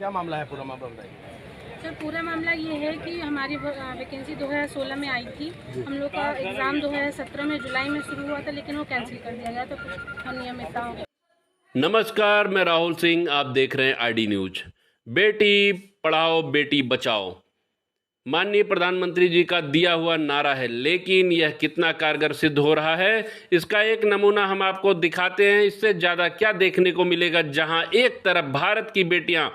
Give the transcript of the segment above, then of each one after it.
क्या मामला है, पूरा मामला बताइए। सर पूरा मामला ये है कि हमारी वैकेंसी 2016 में आई थी। हम लोग का एग्ज़ाम 2017 में जुलाई में शुरू हुआ था, लेकिन वो कैंसिल कर दिया गया, तो कुछ अनियमितता हो गई। नमस्कार, मैं राहुल सिंह, आप देख रहे हैं आईडी न्यूज। बेटी पढ़ाओ बेटी बचाओ माननीय प्रधानमंत्री जी का दिया हुआ नारा है, लेकिन यह कितना कारगर सिद्ध हो रहा है, इसका एक नमूना हम आपको दिखाते हैं। इससे ज़्यादा क्या देखने को मिलेगा, जहां एक तरफ भारत की बेटियां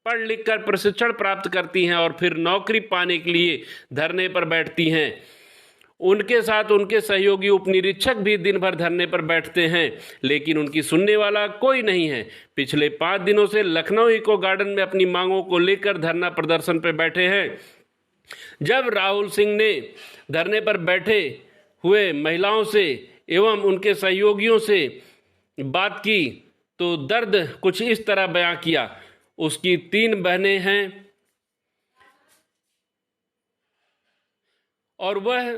पढ़ लिख कर प्रशिक्षण प्राप्त करती हैं और फिर नौकरी पाने के लिए धरने पर बैठती हैं। उनके साथ उनके सहयोगी उपनिरीक्षक भी दिन भर धरने पर बैठते हैं, लेकिन उनकी सुनने वाला कोई नहीं है। पिछले 5 दिनों से लखनऊ इको गार्डन में अपनी मांगों को लेकर धरना प्रदर्शन पर बैठे हैं। जब राहुल सिंह ने धरने पर बैठे हुए महिलाओं से एवं उनके सहयोगियों से बात की तो दर्द कुछ इस तरह बयां किया। उसकी 3 बहनें हैं और वह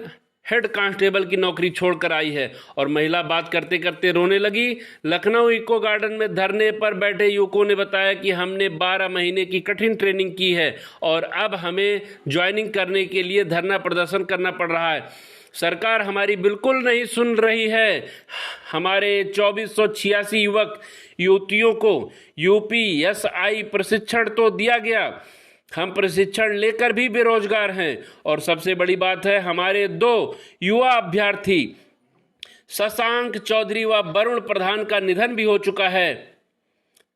हेड कांस्टेबल की नौकरी छोड़कर आई है, और महिला बात करते करते रोने लगी। लखनऊ इको गार्डन में धरने पर बैठे युवकों ने बताया कि हमने 12 महीने की कठिन ट्रेनिंग की है और अब हमें ज्वाइनिंग करने के लिए धरना प्रदर्शन करना पड़ रहा है। सरकार हमारी बिल्कुल नहीं सुन रही है। हमारे 2486 युवक युवतियों को यूपीएसआई प्रशिक्षण तो दिया गया, हम प्रशिक्षण लेकर भी बेरोजगार हैं, और सबसे बड़ी बात है हमारे 2 युवा अभ्यर्थी शशांक चौधरी व वरुण प्रधान का निधन भी हो चुका है।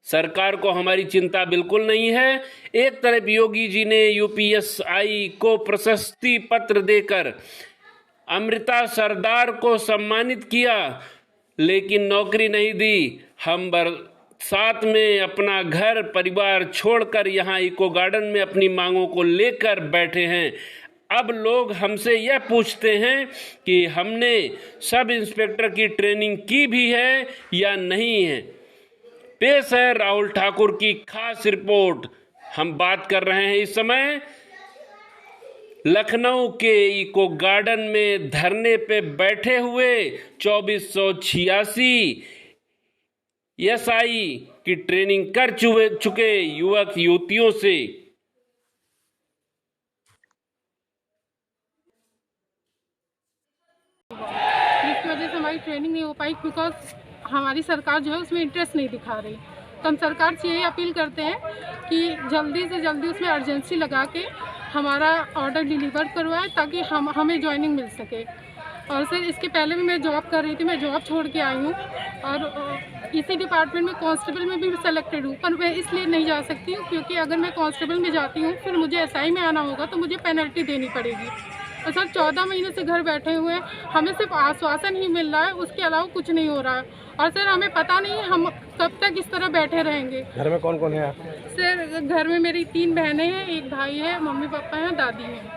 सरकार को हमारी चिंता बिल्कुल नहीं है। एक तरफ योगी जी ने यूपीएसआई को प्रशस्ति पत्र देकर अमृता सरदार को सम्मानित किया, लेकिन नौकरी नहीं दी। हम साथ में अपना घर परिवार छोड़कर यहाँ इको गार्डन में अपनी मांगों को लेकर बैठे हैं। अब लोग हमसे यह पूछते हैं कि हमने सब इंस्पेक्टर की ट्रेनिंग की भी है या नहीं है। पेश है राहुल ठाकुर की खास रिपोर्ट। हम बात कर रहे हैं इस समय लखनऊ के इको गार्डन में धरने पे बैठे हुए 2486 एसआई की ट्रेनिंग कर चुके युवक युवतियों से। जिसकी वजह से हमारी ट्रेनिंग नहीं हो पाई, बिकॉज हमारी सरकार जो है उसमें इंटरेस्ट नहीं दिखा रही। तो हम सरकार से यही अपील करते हैं कि जल्दी से जल्दी उसमें अर्जेंसी लगा के हमारा ऑर्डर डिलीवर करवाएं, ताकि हमें ज्वाइनिंग मिल सके। और सर इसके पहले भी मैं जॉब कर रही थी, मैं जॉब छोड़ के आई हूँ और इसी डिपार्टमेंट में कांस्टेबल में भी सिलेक्टेड हूँ, पर मैं इसलिए नहीं जा सकती हूँ क्योंकि अगर मैं कांस्टेबल में जाती हूँ फिर मुझे एसआई में आना होगा तो मुझे पेनल्टी देनी पड़ेगी। और सर 14 महीने से घर बैठे हुए हैं, हमें सिर्फ आश्वासन ही मिल रहा है, उसके अलावा कुछ नहीं हो रहा है। और सर हमें पता नहीं है हम कब तक इस तरह बैठे रहेंगे। घर में कौन कौन है आप? सर घर में मेरी 3 बहनें हैं, 1 भाई है, मम्मी पापा हैं, दादी हैं।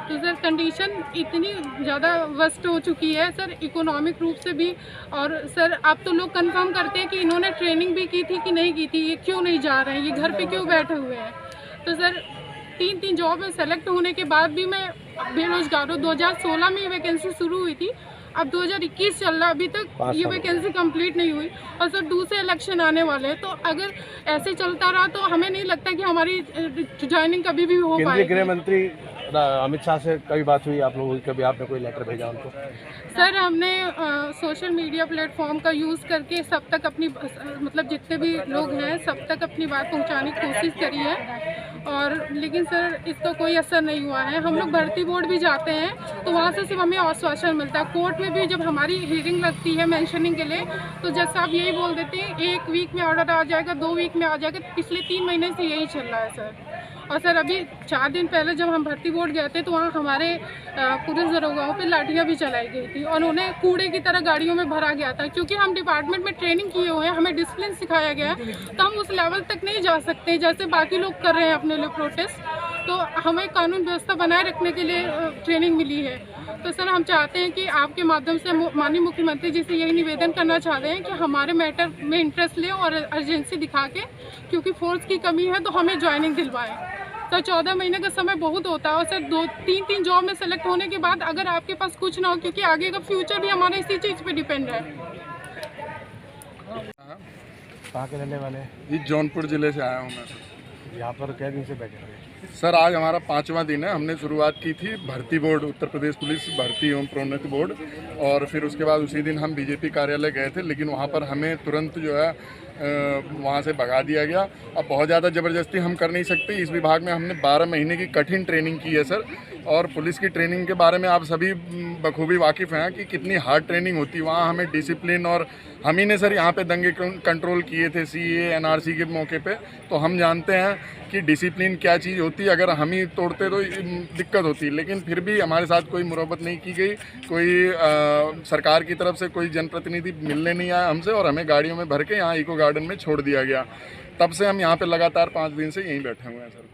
तो सर कंडीशन इतनी ज़्यादा वर्स्ट हो चुकी है सर, इकोनॉमिक रूप से भी। और सर अब तो लोग कंफर्म करते हैं कि इन्होंने ट्रेनिंग भी की थी कि नहीं की थी, ये क्यों नहीं जा रहे हैं, ये घर पे क्यों बैठे हुए हैं। तो सर 3 जॉब में सेलेक्ट होने के बाद भी मैं बेरोजगार हूँ। 2016 में ये वैकेंसी शुरू हुई थी, अब 2021 चल रहा, अभी तक ये वैकेंसी कंप्लीट नहीं हुई। और सर दूसरे इलेक्शन आने वाले हैं, तो अगर ऐसे चलता रहा तो हमें नहीं लगता कि हमारी ज्वाइनिंग कभी भी हो पाएगी। केंद्रीय गृह मंत्री अमित शाह से कभी बात हुई आप लोगों की? कभी आपने कोई लेटर भेजा उनको? सर हमने सोशल मीडिया प्लेटफॉर्म का यूज़ करके सब तक अपनी मतलब जितने भी लोग हैं सब तक अपनी बात पहुंचाने की कोशिश करी है, और लेकिन सर इसका कोई असर नहीं हुआ है। हम लोग भर्ती बोर्ड भी जाते हैं तो वहाँ से सिर्फ हमें आश्वासन मिलता है। कोर्ट में भी जब हमारी हियरिंग लगती है मेंशनिंग के लिए तो जज साहब यही बोल देते हैं 1 वीक में ऑर्डर आ जाएगा, 2 वीक में आ जाएगा। पिछले 3 महीने से यही चल रहा है सर। और सर अभी 4 दिन पहले जब हम भर्ती बोर्ड गए थे तो वहाँ हमारे पुलिस दरोगाओं पे लाठियाँ भी चलाई गई थी और उन्हें कूड़े की तरह गाड़ियों में भरा गया था। क्योंकि हम डिपार्टमेंट में ट्रेनिंग किए हुए हैं, हमें डिसिप्लिन सिखाया गया है, तो हम उस लेवल तक नहीं जा सकते जैसे बाकी लोग कर रहे हैं अपने लिए प्रोटेस्ट। तो हमें कानून व्यवस्था बनाए रखने के लिए ट्रेनिंग मिली है। तो सर हम चाहते हैं कि आपके माध्यम से माननीय मुख्यमंत्री जी से यही निवेदन करना चाहते हैं कि हमारे मैटर में इंटरेस्ट लें और अर्जेंसी दिखा के, क्योंकि फोर्स की कमी है, तो हमें ज्वाइनिंग दिलवाएं। सर 14 महीने का समय बहुत होता है, और सर 2-3 जॉब में सेलेक्ट होने के बाद अगर आपके पास कुछ ना हो, क्योंकि आगे का फ्यूचर भी हमारा इसी चीज़ पे डिपेंड है। कहाँ के रहने वाले हैं? जी जौनपुर ज़िले से आया हूँ मैं सर। यहाँ पर कै दिन से बैठे हुए? सर आज हमारा 5वां दिन है। हमने शुरुआत की थी भर्ती बोर्ड, उत्तर प्रदेश पुलिस भर्ती एवं प्रोन्नति बोर्ड, और फिर उसके बाद उसी दिन हम बीजेपी कार्यालय गए थे, लेकिन वहाँ पर हमें तुरंत जो है वहाँ से भगा दिया गया। अब बहुत ज़्यादा ज़बरदस्ती हम कर नहीं सकते। इस विभाग में हमने 12 महीने की कठिन ट्रेनिंग की है सर, और पुलिस की ट्रेनिंग के बारे में आप सभी बखूबी वाकिफ़ हैं कि कितनी हार्ड ट्रेनिंग होती है। वहाँ हमें डिसिप्लिन, और हम ही ने सर यहाँ पे दंगे कंट्रोल किए थे CA NRC के मौके पे, तो हम जानते हैं कि डिसिप्लिन क्या चीज़ होती है। अगर हम ही तोड़ते तो दिक्कत होती, लेकिन फिर भी हमारे साथ कोई मुरब्बत नहीं की गई। कोई सरकार की तरफ से कोई जनप्रतिनिधि मिलने नहीं आया हमसे, और हमें गाड़ियों में भर के यहाँ इको गार्डन में छोड़ दिया गया। तब से हम यहाँ पे लगातार 5 दिन से यहीं बैठे हुए हैं सर।